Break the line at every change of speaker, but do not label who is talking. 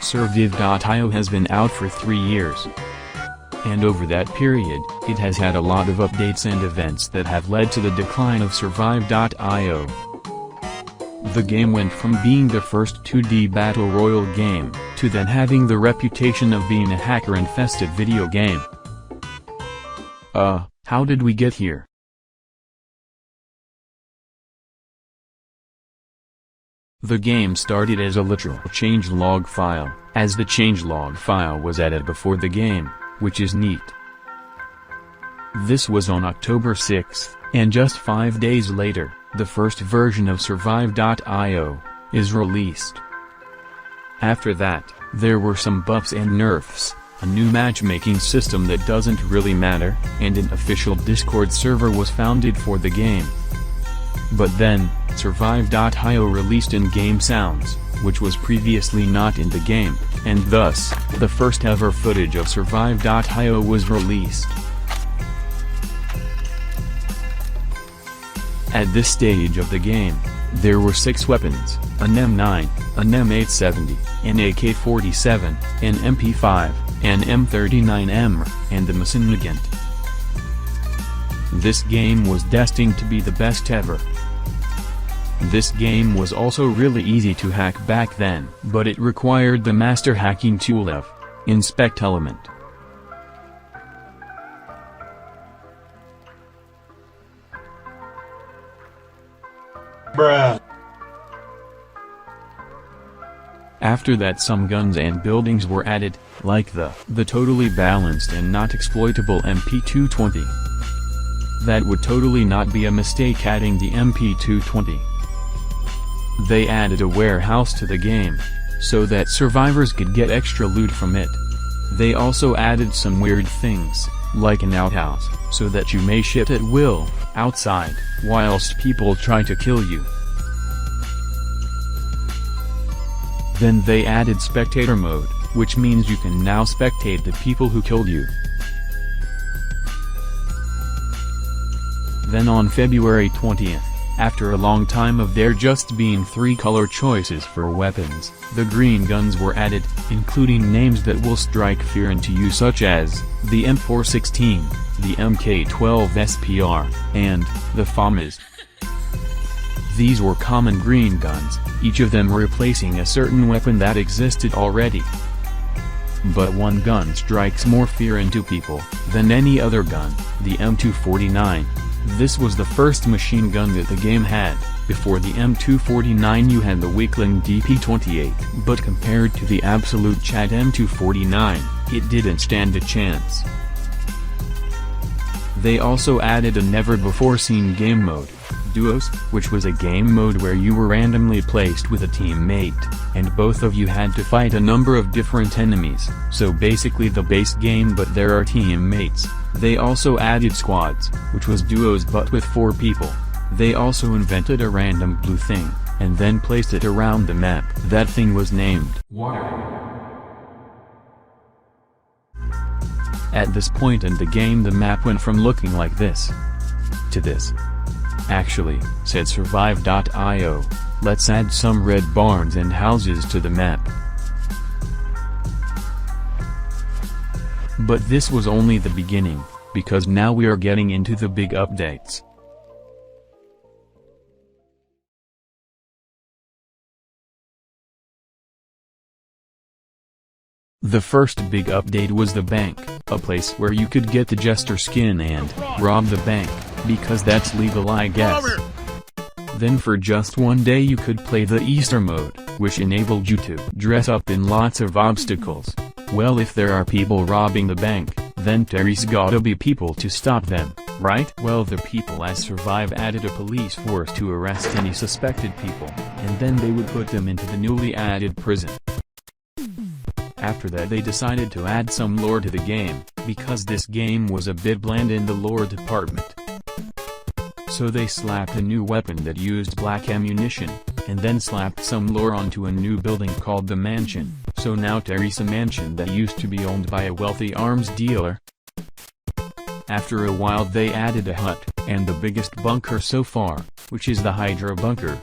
Survive.io has been out for 3 years. And over that period, it has had a lot of updates and events that have led to the decline of Survive.io. The game went from being the first 2D battle royale game, to then having the reputation of being a hacker-infested video game. How did we get here? The game started as a literal changelog file, as the changelog file was added before the game, which is neat. This was on October 6th, and just 5 days later, the first version of Survive.io is released. After that, there were some buffs and nerfs, a new matchmaking system that doesn't really matter, and an official Discord server was founded for the game. But then, Survive.io released in-game sounds, which was previously not in the game, and thus, the first ever footage of Survive.io was released. At this stage of the game, there were 6 weapons, an M9, an M870, an AK-47, an MP5, an M39M, and the Mason Nagant. This game was destined to be the best ever. This game was also really easy to hack back then, but it required the master hacking tool of Inspect Element.
Bruh.
After that, some guns and buildings were added, like the totally balanced and not exploitable MP220. That would totally not be a mistake adding the MP220. They added a warehouse to the game, so that survivors could get extra loot from it. They also added some weird things, like an outhouse, so that you may shit at will, outside, whilst people try to kill you. Then they added spectator mode, which means you can now spectate the people who killed you. Then on February 20th, after a long time of there just being 3 color choices for weapons, the green guns were added, including names that will strike fear into you, such as the M416, the MK12 SPR, and the FAMAS. These were common green guns, each of them replacing a certain weapon that existed already. But one gun strikes more fear into people than any other gun, the M249. This was the first machine gun that the game had. Before the M249 you had the weakling DP28, but compared to the absolute Chad M249, it didn't stand a chance. They also added a never-before-seen game mode, Duos, which was a game mode where you were randomly placed with a teammate, and both of you had to fight a number of different enemies, so basically the base game but there are teammates. They also added squads, which was duos but with 4 people. They also invented a random blue thing, and then placed it around the map. That thing was named Water. At this point in the game the map went from looking like this to this. Actually, said Survive.io, let's add some red barns and houses to the map. But this was only the beginning, because now we are getting into the big updates. The first big update was the bank, a place where you could get the jester skin and rob the bank, because that's legal I guess. Then for just one day you could play the Easter mode, which enabled you to dress up in lots of obstacles. Well, if there are people robbing the bank, then there's gotta be people to stop them, right? Well, the people at Survive added a police force to arrest any suspected people, and then they would put them into the newly added prison. After that they decided to add some lore to the game, because this game was a bit bland in the lore department. So they slapped a new weapon that used black ammunition, and then slapped some lore onto a new building called the Mansion, so now there's a mansion that used to be owned by a wealthy arms dealer. After a while they added a hut, and the biggest bunker so far, which is the Hydra bunker,